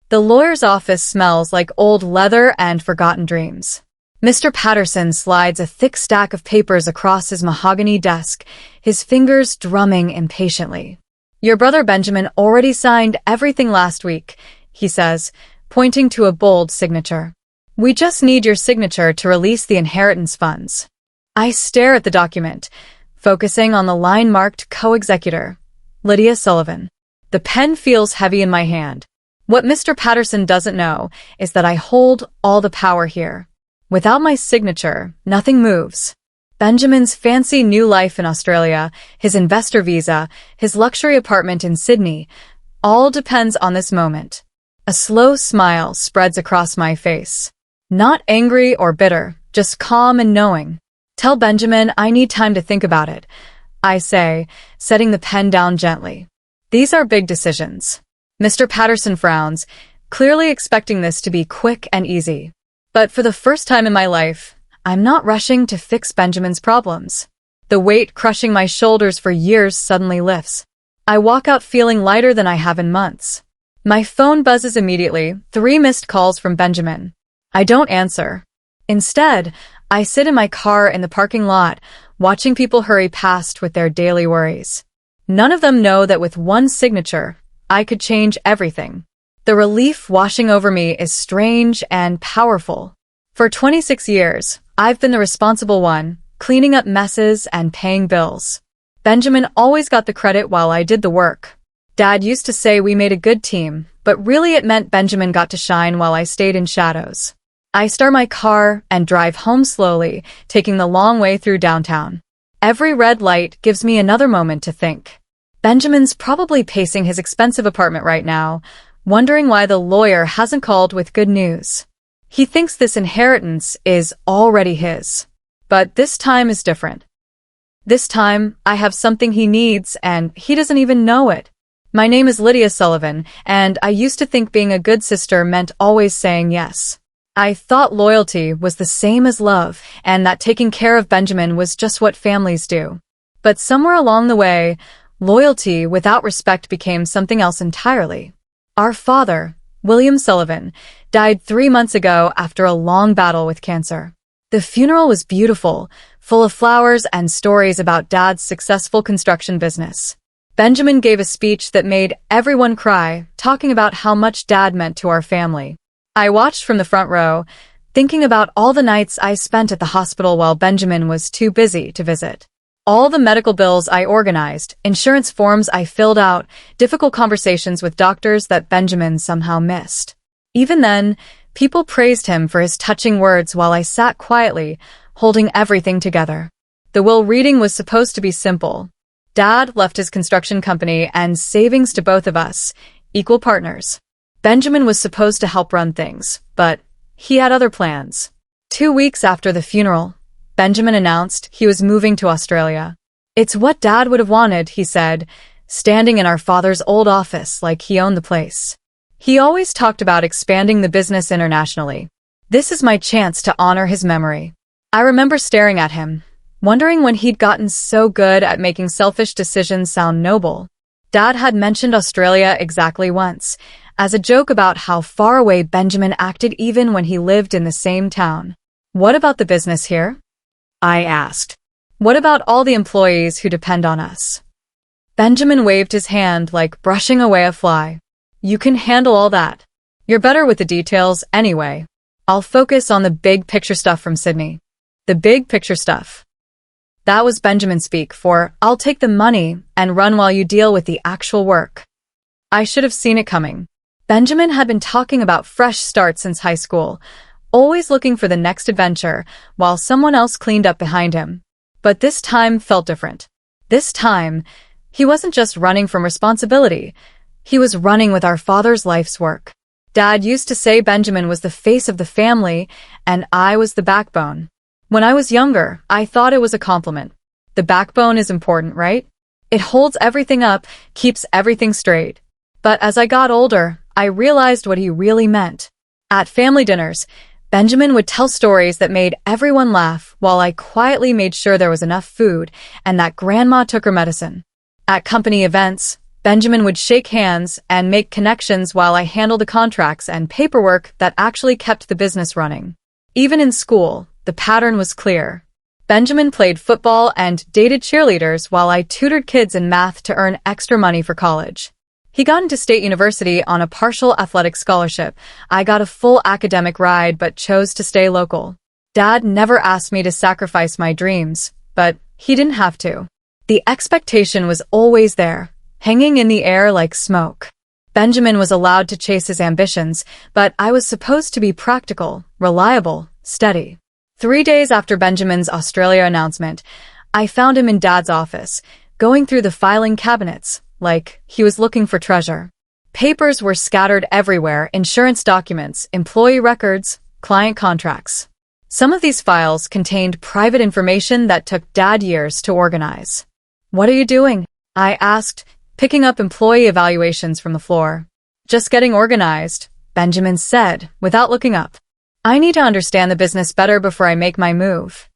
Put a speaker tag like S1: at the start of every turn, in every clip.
S1: The lawyer's office smells like old leather and forgotten dreams. Mr. Patterson slides a thick stack of papers across his mahogany desk, his fingers drumming impatiently. "Your brother Benjamin already signed everything last week," he says, pointing to a bold signature. "We just need your signature to release the inheritance funds." I stare at the document, focusing on the line marked co-executor, Lydia Sullivan. The pen feels heavy in my hand. What Mr. Patterson doesn't know is that I hold all the power here. Without my signature, nothing moves. Benjamin's fancy new life in Australia, his investor visa, his luxury apartment in Sydney, all depends on this moment. A slow smile spreads across my face. Not angry or bitter, just calm and knowing. "Tell Benjamin I need time to think about it," I say, setting the pen down gently. "These are big decisions." Mr. Patterson frowns, clearly expecting this to be quick and easy. But for the first time in my life, I'm not rushing to fix Benjamin's problems. The weight crushing my shoulders for years suddenly lifts. I walk out feeling lighter than I have in months. My phone buzzes immediately, 3 missed calls from Benjamin. I don't answer. Instead, I sit in my car in the parking lot, watching people hurry past with their daily worries. None of them know that with one signature, I could change everything. The relief washing over me is strange and powerful. For 26 years, I've been the responsible one, cleaning up messes and paying bills. Benjamin always got the credit while I did the work. Dad used to say we made a good team, but really it meant Benjamin got to shine while I stayed in shadows. I start my car and drive home slowly, taking the long way through downtown. Every red light gives me another moment to think. Benjamin's probably pacing his expensive apartment right now, wondering why the lawyer hasn't called with good news. He thinks this inheritance is already his. But this time is different. This time, I have something he needs and he doesn't even know it. My name is Lydia Sullivan, and I used to think being a good sister meant always saying yes. I thought loyalty was the same as love, and that taking care of Benjamin was just what families do. But somewhere along the way, loyalty without respect became something else entirely. Our father, William Sullivan, died 3 months ago after a long battle with cancer. The funeral was beautiful, full of flowers and stories about Dad's successful construction business. Benjamin gave a speech that made everyone cry, talking about how much Dad meant to our family. I watched from the front row, thinking about all the nights I spent at the hospital while Benjamin was too busy to visit. All the medical bills I organized, insurance forms I filled out, difficult conversations with doctors that Benjamin somehow missed. Even then, people praised him for his touching words while I sat quietly, holding everything together. The will reading was supposed to be simple. Dad left his construction company and savings to both of us, equal partners. Benjamin was supposed to help run things, but he had other plans. 2 weeks after the funeral, Benjamin announced he was moving to Australia. "It's what Dad would have wanted," he said, standing in our father's old office like he owned the place. He always talked about expanding the business internationally. This is my chance to honor his memory. I remember staring at him, wondering when he'd gotten so good at making selfish decisions sound noble. Dad had mentioned Australia exactly once, as a joke about how far away Benjamin acted even when he lived in the same town. "What about the business here?" I asked. "What about all the employees who depend on us?" Benjamin waved his hand like brushing away a fly. "You can handle all that. You're better with the details anyway. I'll focus on the big picture stuff from Sydney." The big picture stuff. That was Benjamin speak for, "I'll take the money and run while you deal with the actual work." I should have seen it coming. Benjamin had been talking about fresh starts since high school, always looking for the next adventure, while someone else cleaned up behind him. But this time felt different. This time, he wasn't just running from responsibility. He was running with our father's life's work. Dad used to say Benjamin was the face of the family, and I was the backbone. When I was younger, I thought it was a compliment. The backbone is important, right? It holds everything up, keeps everything straight. But as I got older, I realized what he really meant. At family dinners, Benjamin would tell stories that made everyone laugh while I quietly made sure there was enough food and that Grandma took her medicine. At company events, Benjamin would shake hands and make connections while I handled the contracts and paperwork that actually kept the business running. Even in school, the pattern was clear. Benjamin played football and dated cheerleaders while I tutored kids in math to earn extra money for college. He got into State University on a partial athletic scholarship. I got a full academic ride but chose to stay local. Dad never asked me to sacrifice my dreams, but he didn't have to. The expectation was always there, hanging in the air like smoke. Benjamin was allowed to chase his ambitions, but I was supposed to be practical, reliable, steady. 3 days after Benjamin's Australia announcement, I found him in Dad's office, going through the filing cabinets, like he was looking for treasure. Papers were scattered everywhere: insurance documents, employee records, client contracts. Some of these files contained private information that took Dad years to organize. "What are you doing?" I asked, picking up employee evaluations from the floor. "Just getting organized," Benjamin said, without looking up. "I need to understand the business better before I make my move."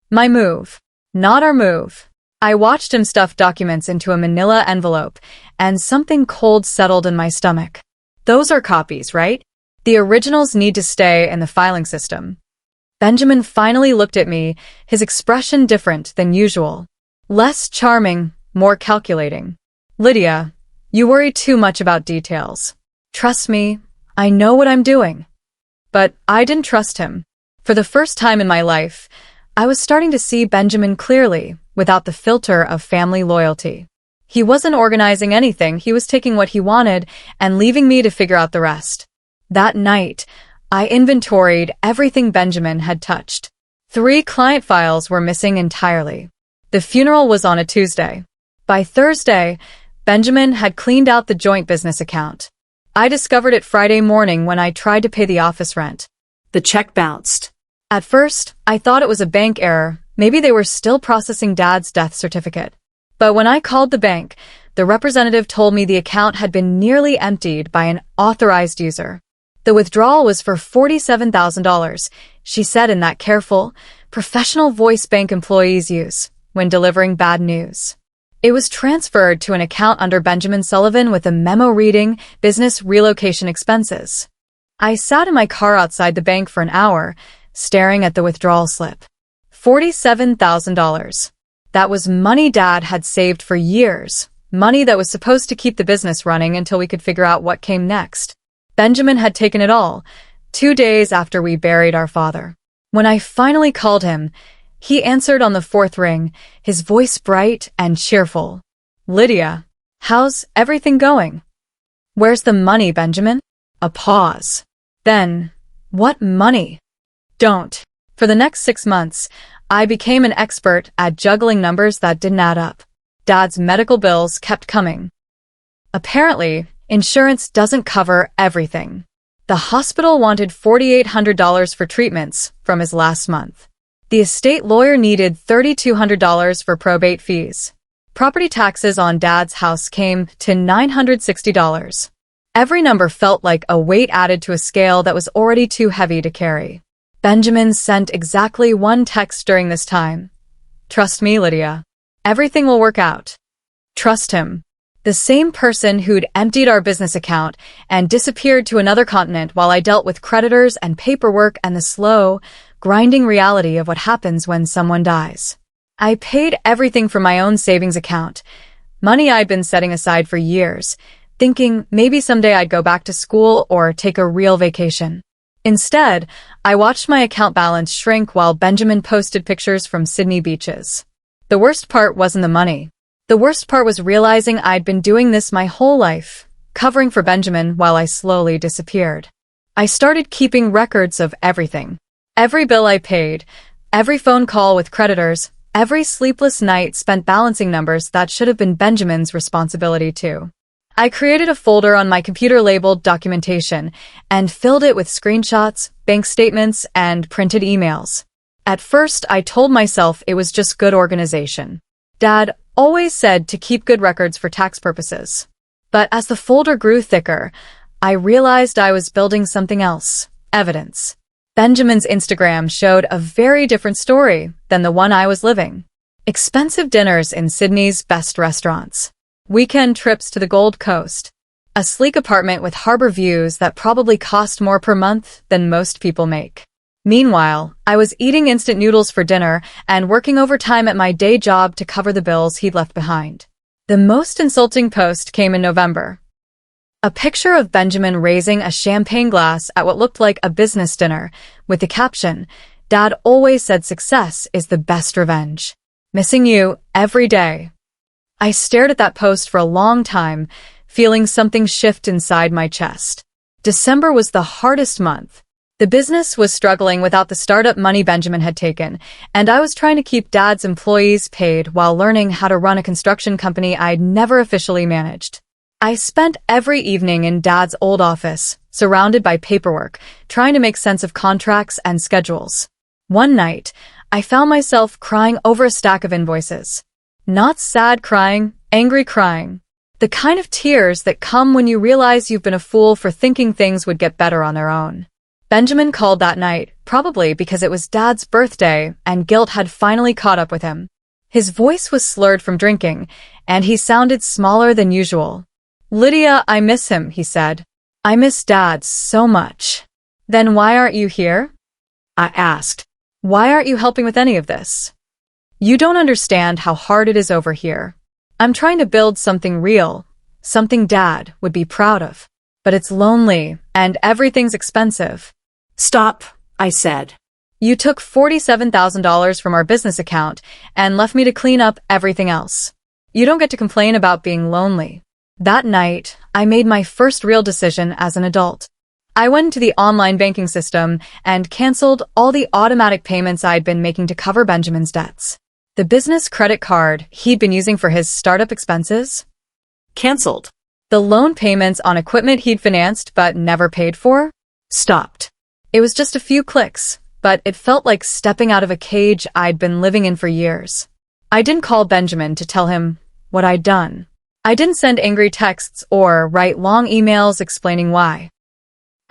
S1: My move. Not our move. I watched him stuff documents into a manila envelope, and something cold settled in my stomach. "Those are copies, right? The originals need to stay in the filing system." Benjamin finally looked at me, his expression different than usual. Less charming, more calculating. "Lydia, you worry too much about details. Trust me, I know what I'm doing." But I didn't trust him. For the first time in my life, I was starting to see Benjamin clearly, without the filter of family loyalty. He wasn't organizing anything, he was taking what he wanted and leaving me to figure out the rest. That night, I inventoried everything Benjamin had touched. 3 client files were missing entirely. The funeral was on a Tuesday. By Thursday, Benjamin had cleaned out the joint business account. I discovered it Friday morning when I tried to pay the office rent. The check bounced. At first, I thought it was a bank error. Maybe they were still processing Dad's death certificate. But when I called the bank, the representative told me the account had been nearly emptied by an authorized user. The withdrawal was for $47,000, she said in that careful, professional voice bank employees use when delivering bad news. It was transferred to an account under Benjamin Sullivan with a memo reading business relocation expenses. I sat in my car outside the bank for an hour, staring at the withdrawal slip. $47,000. That was money Dad had saved for years, money that was supposed to keep the business running until we could figure out what came next. Benjamin had taken it all, 2 days after we buried our father. When I finally called him, he answered on the 4th ring, his voice bright and cheerful. "Lydia, how's everything going?" "Where's the money, Benjamin?" A pause. Then, "What money?" "Don't." For the next 6 months, I became an expert at juggling numbers that didn't add up. Dad's medical bills kept coming. Apparently, insurance doesn't cover everything. The hospital wanted $4,800 for treatments from his last month. The estate lawyer needed $3,200 for probate fees. Property taxes on Dad's house came to $960. Every number felt like a weight added to a scale that was already too heavy to carry. Benjamin sent exactly one text during this time. "Trust me, Lydia. Everything will work out." Trust him. The same person who'd emptied our business account and disappeared to another continent while I dealt with creditors and paperwork and the slow, grinding reality of what happens when someone dies. I paid everything from my own savings account, money I'd been setting aside for years, thinking maybe someday I'd go back to school or take a real vacation. Instead, I watched my account balance shrink while Benjamin posted pictures from Sydney beaches. The worst part wasn't the money. The worst part was realizing I'd been doing this my whole life, covering for Benjamin while I slowly disappeared. I started keeping records of everything. Every bill I paid, every phone call with creditors, every sleepless night spent balancing numbers that should have been Benjamin's responsibility too. I created a folder on my computer labeled documentation and filled it with screenshots, bank statements, and printed emails. At first, I told myself it was just good organization. Dad always said to keep good records for tax purposes. But as the folder grew thicker, I realized I was building something else, evidence. Benjamin's Instagram showed a very different story than the one I was living. Expensive dinners in Sydney's best restaurants. Weekend trips to the Gold Coast. A sleek apartment with harbor views that probably cost more per month than most people make. Meanwhile, I was eating instant noodles for dinner and working overtime at my day job to cover the bills he'd left behind. The most insulting post came in November. A picture of Benjamin raising a champagne glass at what looked like a business dinner, with the caption, "Dad always said success is the best revenge. Missing you every day." I stared at that post for a long time, feeling something shift inside my chest. December was the hardest month. The business was struggling without the startup money Benjamin had taken, and I was trying to keep Dad's employees paid while learning how to run a construction company I'd never officially managed. I spent every evening in Dad's old office, surrounded by paperwork, trying to make sense of contracts and schedules. One night, I found myself crying over a stack of invoices. Not sad crying, angry crying. The kind of tears that come when you realize you've been a fool for thinking things would get better on their own. Benjamin called that night, probably because it was Dad's birthday and guilt had finally caught up with him. His voice was slurred from drinking, and he sounded smaller than usual. "Lydia, I miss him," he said. "I miss Dad so much." "Then why aren't you here?" I asked. "Why aren't you helping with any of this? You don't understand how hard it is over here. I'm trying to build something real, something Dad would be proud of. But it's lonely, and everything's expensive." "Stop," I said. "You took $47,000 from our business account and left me to clean up everything else. You don't get to complain about being lonely." That night, I made my first real decision as an adult. I went into the online banking system and canceled all the automatic payments I'd been making to cover Benjamin's debts. The business credit card he'd been using for his startup expenses? Canceled. The loan payments on equipment he'd financed but never paid for? Stopped. It was just a few clicks, but it felt like stepping out of a cage I'd been living in for years. I didn't call Benjamin to tell him what I'd done. I didn't send angry texts or write long emails explaining why.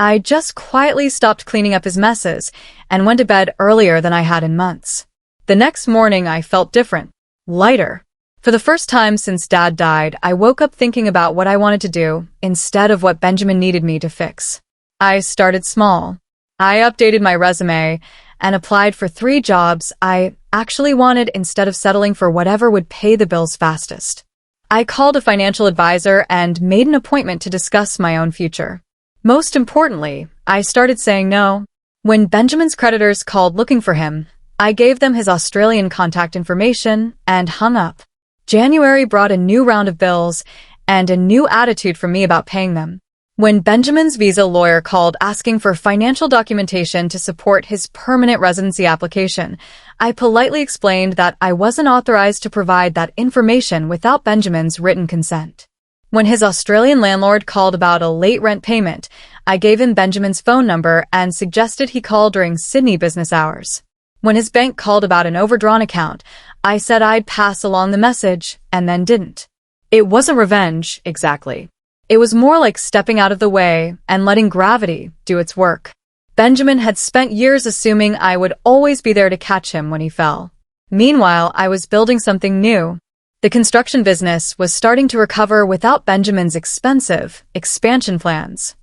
S1: I just quietly stopped cleaning up his messes and went to bed earlier than I had in months. The next morning I felt different, lighter. For the first time since Dad died, I woke up thinking about what I wanted to do instead of what Benjamin needed me to fix. I started small. I updated my resume and applied for 3 jobs I actually wanted instead of settling for whatever would pay the bills fastest. I called a financial advisor and made an appointment to discuss my own future. Most importantly, I started saying no. When Benjamin's creditors called looking for him, I gave them his Australian contact information and hung up. January brought a new round of bills and a new attitude from me about paying them. When Benjamin's visa lawyer called asking for financial documentation to support his permanent residency application, I politely explained that I wasn't authorized to provide that information without Benjamin's written consent. When his Australian landlord called about a late rent payment, I gave him Benjamin's phone number and suggested he call during Sydney business hours. When his bank called about an overdrawn account, I said I'd pass along the message and then didn't. It wasn't revenge, exactly. It was more like stepping out of the way and letting gravity do its work. Benjamin had spent years assuming I would always be there to catch him when he fell. Meanwhile, I was building something new. The construction business was starting to recover without Benjamin's expensive expansion plans.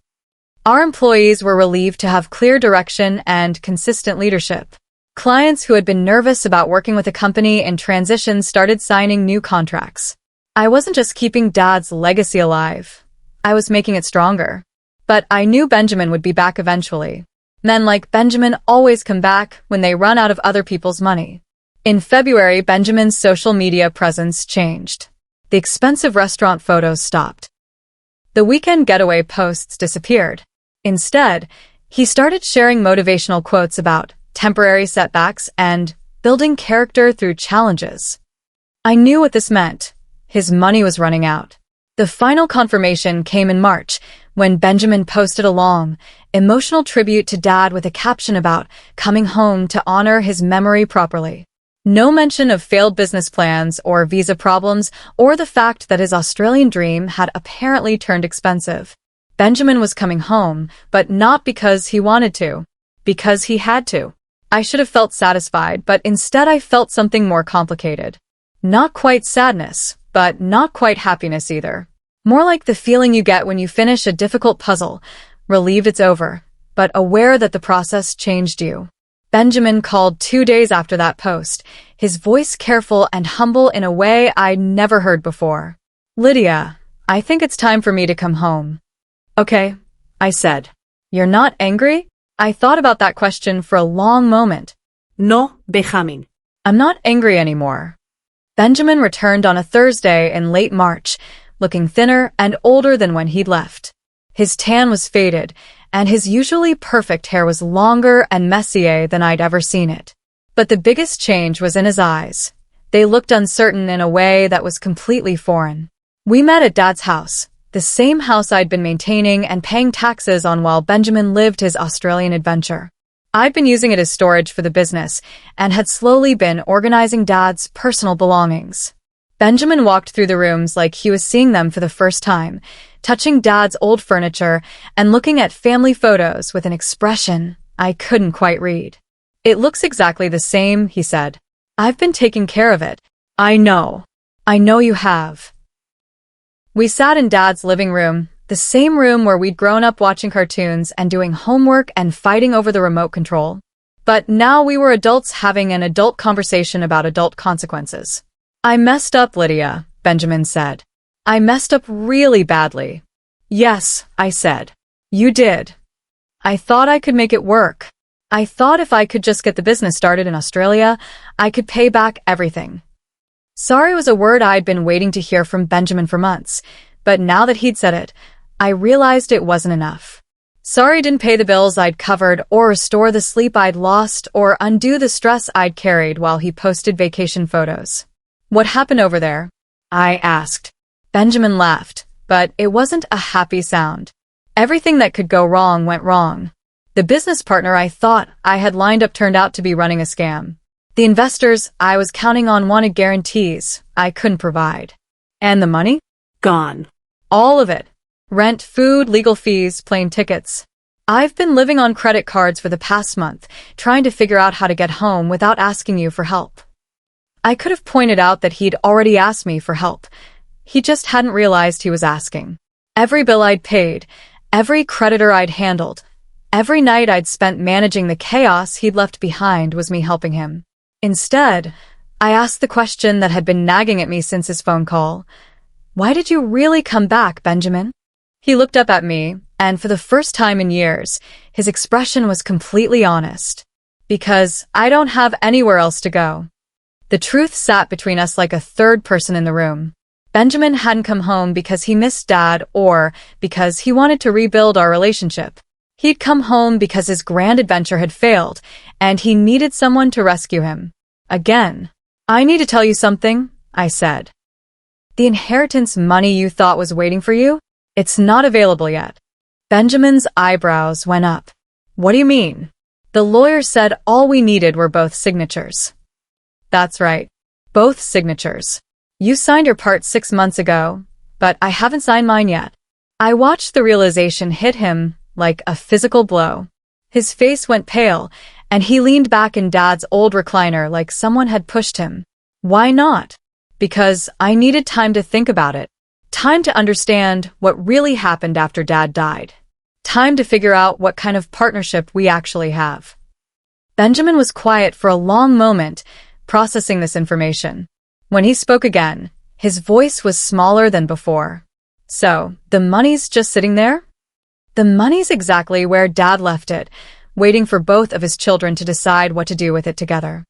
S1: Our employees were relieved to have clear direction and consistent leadership. Clients who had been nervous about working with a company in transition started signing new contracts. I wasn't just keeping Dad's legacy alive. I was making it stronger. But I knew Benjamin would be back eventually. Men like Benjamin always come back when they run out of other people's money. In February, Benjamin's social media presence changed. The expensive restaurant photos stopped. The weekend getaway posts disappeared. Instead, he started sharing motivational quotes about temporary setbacks and building character through challenges. I knew what this meant. His money was running out. The final confirmation came in March, when Benjamin posted a long, emotional tribute to Dad with a caption about coming home to honor his memory properly. No mention of failed business plans or visa problems or the fact that his Australian dream had apparently turned expensive. Benjamin was coming home, but not because he wanted to. Because he had to. I should have felt satisfied, but instead I felt something more complicated. Not quite sadness, but not quite happiness either. More like the feeling you get when you finish a difficult puzzle, relieved it's over, but aware that the process changed you. Benjamin called 2 days after that post, his voice careful and humble in a way I'd never heard before. "Lydia, I think it's time for me to come home." "Okay," I said. "You're not angry?" I thought about that question for a long moment.
S2: No, Benjamin.
S1: "I'm not angry anymore." Benjamin returned on a Thursday in late March, looking thinner and older than when he'd left. His tan was faded, and his usually perfect hair was longer and messier than I'd ever seen it. But the biggest change was in his eyes. They looked uncertain in a way that was completely foreign. We met at Dad's house, the same house I'd been maintaining and paying taxes on while Benjamin lived his Australian adventure. I'd been using it as storage for the business and had slowly been organizing Dad's personal belongings. Benjamin walked through the rooms like he was seeing them for the first time, touching Dad's old furniture and looking at family photos with an expression I couldn't quite read. "It looks exactly the same," he said. "I've been taking care of it." I know you have." We sat in Dad's living room, the same room where we'd grown up watching cartoons and doing homework and fighting over the remote control. But now we were adults having an adult conversation about adult consequences. "I messed up, Lydia," Benjamin said. "I messed up really badly." "Yes," I said. "You did." "I thought I could make it work. I thought if I could just get the business started in Australia, I could pay back everything." Sorry was a word I'd been waiting to hear from Benjamin for months, but now that he'd said it, I realized it wasn't enough. Sorry didn't pay the bills I'd covered or restore the sleep I'd lost or undo the stress I'd carried while he posted vacation photos. "What happened over there?" I asked. Benjamin laughed, but it wasn't a happy sound. Everything that could go wrong went wrong. The business partner I thought I had lined up turned out to be running a scam. The investors I was counting on wanted guarantees I couldn't provide. And the money?
S2: Gone.
S1: All of it. Rent, food, legal fees, plane tickets. I've been living on credit cards for the past month, trying to figure out how to get home without asking you for help. I could have pointed out that he'd already asked me for help. He just hadn't realized he was asking. Every bill I'd paid, every creditor I'd handled, every night I'd spent managing the chaos he'd left behind was me helping him. Instead, I asked the question that had been nagging at me since his phone call. "Why did you really come back, Benjamin?" He looked up at me, and for the first time in years, his expression was completely honest. "Because I don't have anywhere else to go." The truth sat between us like a third person in the room. Benjamin hadn't come home because he missed Dad or because he wanted to rebuild our relationship. He'd come home because his grand adventure had failed, and he needed someone to rescue him. Again. "I need to tell you something," I said. "The inheritance money you thought was waiting for you? It's not available yet." Benjamin's eyebrows went up. "What do you mean?" "The lawyer said all we needed were both signatures." "That's right. Both signatures. You signed your part 6 months ago, but I haven't signed mine yet." I watched the realization hit him like a physical blow. His face went pale, and he leaned back in Dad's old recliner like someone had pushed him. "Why not?" "Because I needed time to think about it. Time to understand what really happened after Dad died. Time to figure out what kind of partnership we actually have." Benjamin was quiet for a long moment, processing this information. When he spoke again, his voice was smaller than before. "So, the money's just sitting there?" "The money's exactly where Dad left it, waiting for both of his children to decide what to do with it together."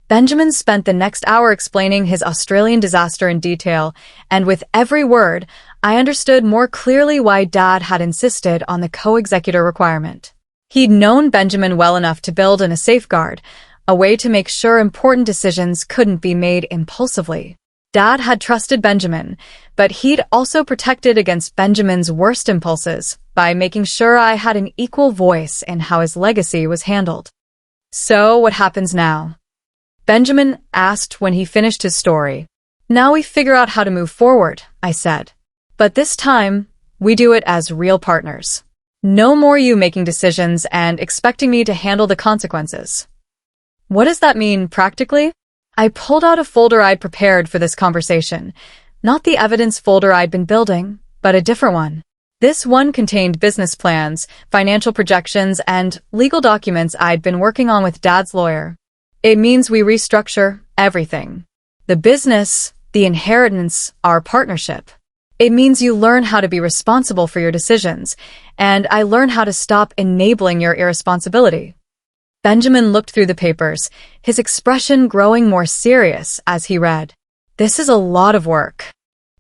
S1: Benjamin spent the next hour explaining his Australian disaster in detail, and with every word, I understood more clearly why Dad had insisted on the co-executor requirement. He'd known Benjamin well enough to build in a safeguard, a way to make sure important decisions couldn't be made impulsively. Dad had trusted Benjamin, but he'd also protected against Benjamin's worst impulses by making sure I had an equal voice in how his legacy was handled. "So, what happens now?" Benjamin asked when he finished his story. "Now we figure out how to move forward," I said. "But this time, we do it as real partners. No more you making decisions and expecting me to handle the consequences." "What does that mean practically?" I pulled out a folder I'd prepared for this conversation, Not the evidence folder I'd been building, but a different one. This one contained business plans, financial projections, and legal documents I'd been working on with Dad's lawyer. It means we restructure everything. The business, the inheritance, our partnership. It means you learn how to be responsible for your decisions, and I learn how to stop enabling your irresponsibility. Benjamin looked through the papers, his expression growing more serious as he read. This is a lot of work.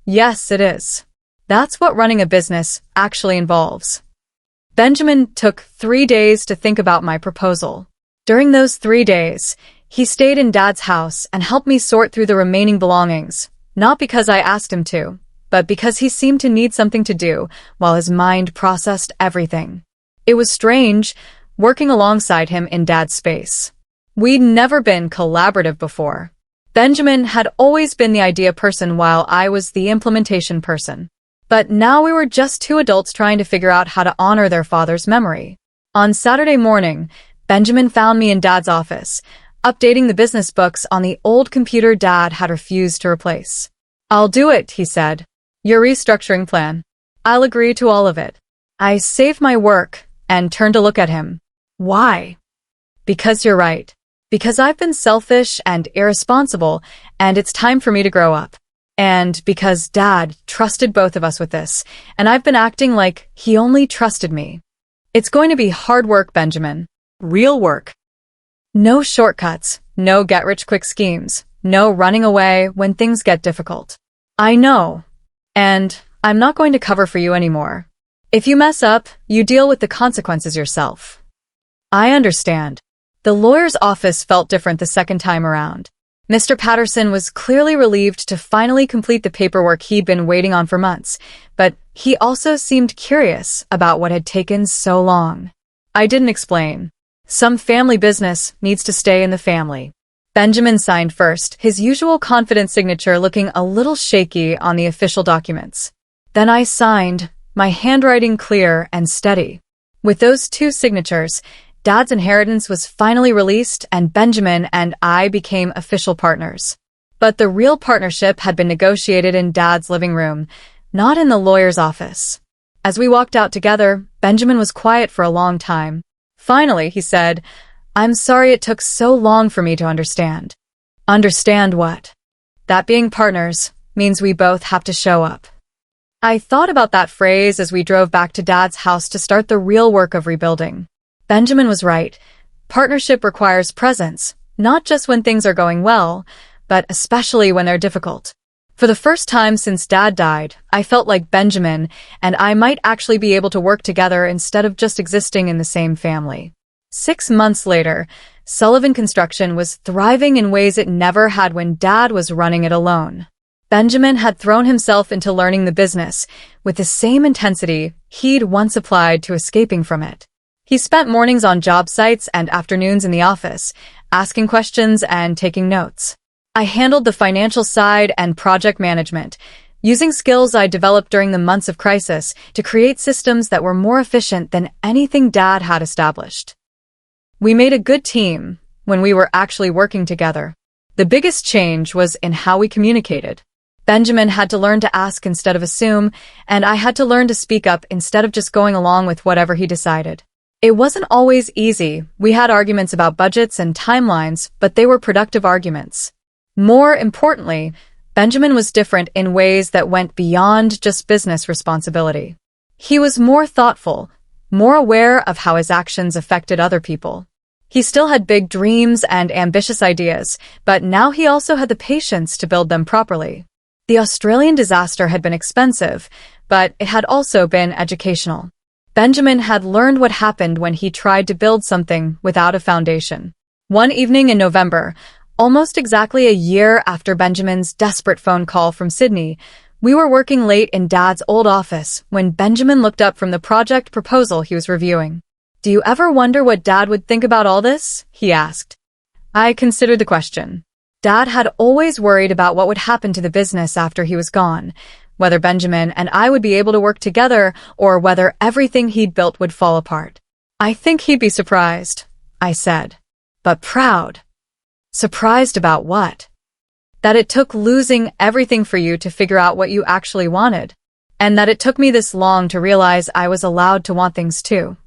S1: Yes, it is. That's what running a business actually involves. Benjamin took 3 days to think about my proposal. During those 3 days, he stayed in Dad's house and helped me sort through the remaining belongings, not because I asked him to, but because he seemed to need something to do while his mind processed everything. It was strange, working alongside him in Dad's space. We'd never been collaborative before. Benjamin had always been the idea person while I was the implementation person. But now we were just two adults trying to figure out how to honor their father's memory. On Saturday morning, Benjamin found me in Dad's office, updating the business books on the old computer Dad had refused to replace. "I'll do it," he said. "Your restructuring plan. I'll agree to all of it." I saved my work and turned to look at him. "Why?" "Because you're right. Because I've been selfish and irresponsible, and it's time for me to grow up. And because Dad trusted both of us with this, and I've been acting like he only trusted me. It's going to be hard work, Benjamin. Real work. No shortcuts, no get-rich-quick schemes, no running away when things get difficult. I know. And I'm not going to cover for you anymore. If you mess up, you deal with the consequences yourself." I understand. The lawyer's office felt different the second time around. Mr. Patterson was clearly relieved to finally complete the paperwork he'd been waiting on for months, but he also seemed curious about what had taken so long. I didn't explain. Some family business needs to stay in the family. Benjamin signed first, his usual confident signature looking a little shaky on the official documents. Then I signed, my handwriting clear and steady. With those two signatures, Dad's inheritance was finally released and Benjamin and I became official partners. But the real partnership had been negotiated in Dad's living room, not in the lawyer's office. As we walked out together, Benjamin was quiet for a long time. Finally, he said, "I'm sorry it took so long for me to understand." Understand what? That being partners means we both have to show up. I thought about that phrase as we drove back to Dad's house to start the real work of rebuilding. Benjamin was right. Partnership requires presence, not just when things are going well, but especially when they're difficult. For the first time since Dad died, I felt like Benjamin and I might actually be able to work together instead of just existing in the same family. 6 months later, Sullivan Construction was thriving in ways it never had when Dad was running it alone. Benjamin had thrown himself into learning the business with the same intensity he'd once applied to escaping from it. He spent mornings on job sites and afternoons in the office, asking questions and taking notes. I handled the financial side and project management, using skills I developed during the months of crisis to create systems that were more efficient than anything Dad had established. We made a good team when we were actually working together. The biggest change was in how we communicated. Benjamin had to learn to ask instead of assume, and I had to learn to speak up instead of just going along with whatever he decided. It wasn't always easy. We had arguments about budgets and timelines, but they were productive arguments. More importantly, Benjamin was different in ways that went beyond just business responsibility. He was more thoughtful, more aware of how his actions affected other people. He still had big dreams and ambitious ideas, but now he also had the patience to build them properly. The Australian disaster had been expensive, but it had also been educational. Benjamin had learned what happened when he tried to build something without a foundation. One evening in November, almost exactly a year after Benjamin's desperate phone call from Sydney, we were working late in Dad's old office when Benjamin looked up from the project proposal he was reviewing. "Do you ever wonder what Dad would think about all this?" he asked. I considered the question. Dad had always worried about what would happen to the business after he was gone, whether Benjamin and I would be able to work together or whether everything he'd built would fall apart. "I think he'd be surprised," I said. "But proud." "Surprised about what?" that it took losing everything for you to figure out what you actually wanted, and that it took me this long to realize I was allowed to want things too.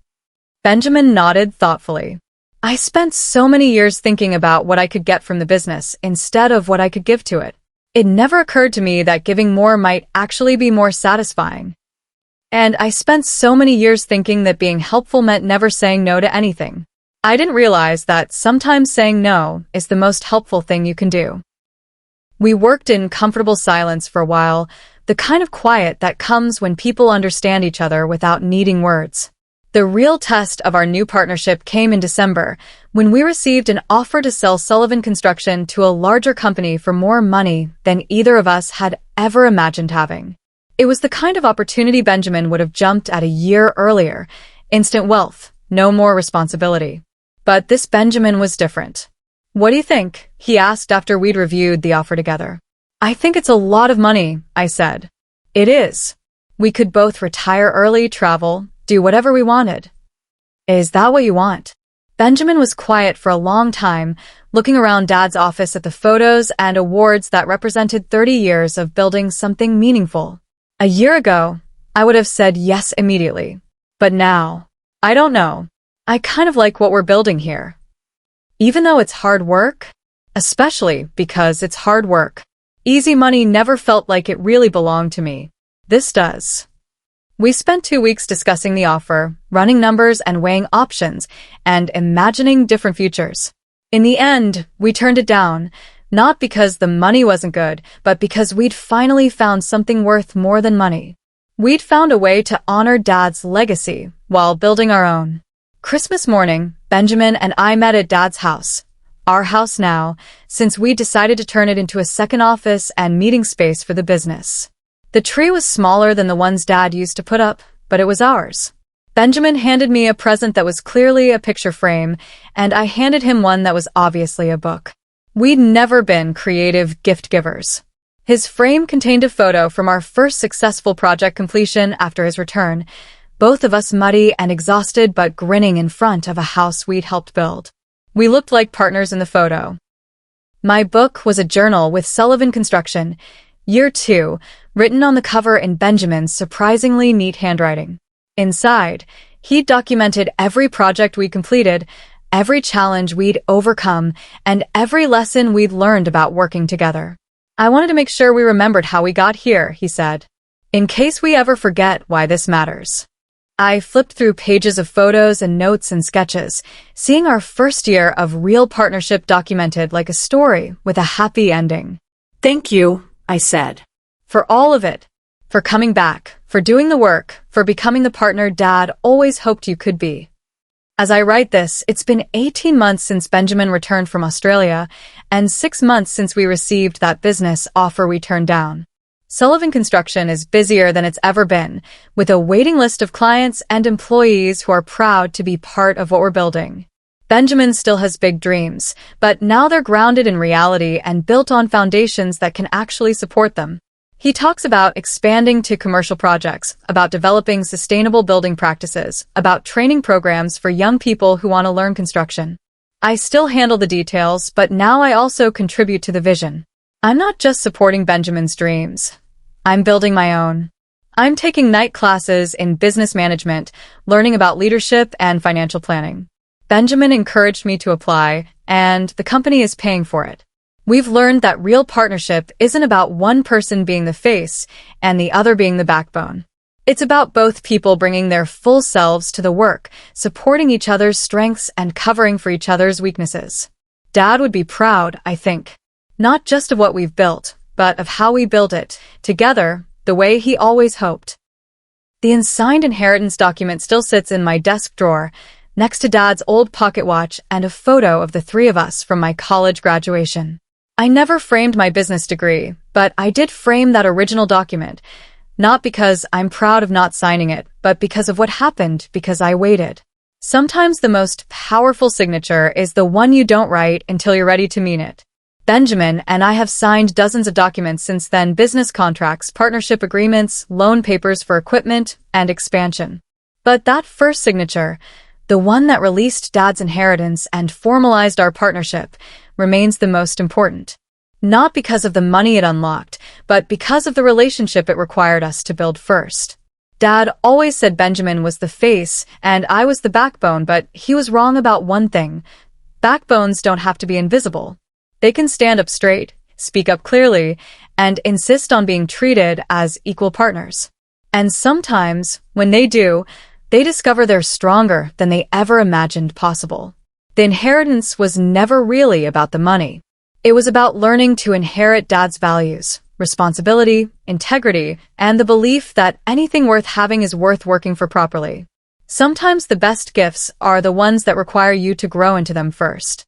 S1: Benjamin nodded thoughtfully. I spent so many years thinking about what I could get from the business instead of what I could give to it. It never occurred to me that giving more might actually be more satisfying. And I spent so many years thinking that being helpful meant never saying no to anything. I didn't realize that sometimes saying no is the most helpful thing you can do. We worked in comfortable silence for a while, the kind of quiet that comes when people understand each other without needing words. The real test of our new partnership came in December, when we received an offer to sell Sullivan Construction to a larger company for more money than either of us had ever imagined having. It was the kind of opportunity Benjamin would have jumped at a year earlier. Instant wealth, no more responsibility. But this Benjamin was different. What do you think? He asked after we'd reviewed the offer together. I think it's a lot of money, I said. It is. We could both retire early, travel, do whatever we wanted. Is that what you want? Benjamin was quiet for a long time, looking around Dad's office at the photos and awards that represented 30 years of building something meaningful. A year ago, I would have said yes immediately. But now, I don't know. I kind of like what we're building here. Even though it's hard work, especially because it's hard work. Easy money never felt like it really belonged to me. This does. We spent 2 weeks discussing the offer, running numbers and weighing options, and imagining different futures. In the end, we turned it down, not because the money wasn't good, but because we'd finally found something worth more than money. We'd found a way to honor Dad's legacy while building our own. Christmas morning, Benjamin and I met at Dad's house, our house now, since we decided to turn it into a second office and meeting space for the business. The tree was smaller than the ones Dad used to put up, but it was ours. Benjamin handed me a present that was clearly a picture frame, and I handed him one that was obviously a book. We'd never been creative gift givers. His frame contained a photo from our first successful project completion after his return, both of us muddy and exhausted but grinning in front of a house we'd helped build. We looked like partners in the photo. My book was a journal with Sullivan Construction, Year 2, written on the cover in Benjamin's surprisingly neat handwriting. Inside, he'd documented every project we completed, every challenge we'd overcome, and every lesson we'd learned about working together. I wanted to make sure we remembered how we got here, he said, in case we ever forget why this matters. I flipped through pages of photos and notes and sketches, seeing our first year of real partnership documented like a story with a happy ending.
S2: Thank you, I said.
S1: For all of it. For coming back, for doing the work, for becoming the partner Dad always hoped you could be. As I write this, it's been 18 months since Benjamin returned from Australia, and 6 months since we received that business offer we turned down. Sullivan Construction is busier than it's ever been, with a waiting list of clients and employees who are proud to be part of what we're building. Benjamin still has big dreams, but now they're grounded in reality and built on foundations that can actually support them. He talks about expanding to commercial projects, about developing sustainable building practices, about training programs for young people who want to learn construction. I still handle the details, but now I also contribute to the vision. I'm not just supporting Benjamin's dreams. I'm building my own. I'm taking night classes in business management, learning about leadership and financial planning. Benjamin encouraged me to apply, and the company is paying for it. We've learned that real partnership isn't about one person being the face and the other being the backbone. It's about both people bringing their full selves to the work, supporting each other's strengths and covering for each other's weaknesses. Dad would be proud, I think, not just of what we've built, but of how we built it, together, the way he always hoped. The unsigned inheritance document still sits in my desk drawer, next to Dad's old pocket watch and a photo of the 3 of us from my college graduation. I never framed my business degree, but I did frame that original document, not because I'm proud of not signing it, but because of what happened, because I waited. Sometimes the most powerful signature is the one you don't write until you're ready to mean it. Benjamin and I have signed dozens of documents since then: business contracts, partnership agreements, loan papers for equipment, and expansion. But that first signature, the one that released Dad's inheritance and formalized our partnership, remains the most important. Not because of the money it unlocked, but because of the relationship it required us to build first. Dad always said Benjamin was the face and I was the backbone, but he was wrong about one thing. Backbones don't have to be invisible. They can stand up straight, speak up clearly, and insist on being treated as equal partners. And sometimes, when they do, they discover they're stronger than they ever imagined possible. The inheritance was never really about the money. It was about learning to inherit Dad's values, responsibility, integrity, and the belief that anything worth having is worth working for properly. Sometimes the best gifts are the ones that require you to grow into them first.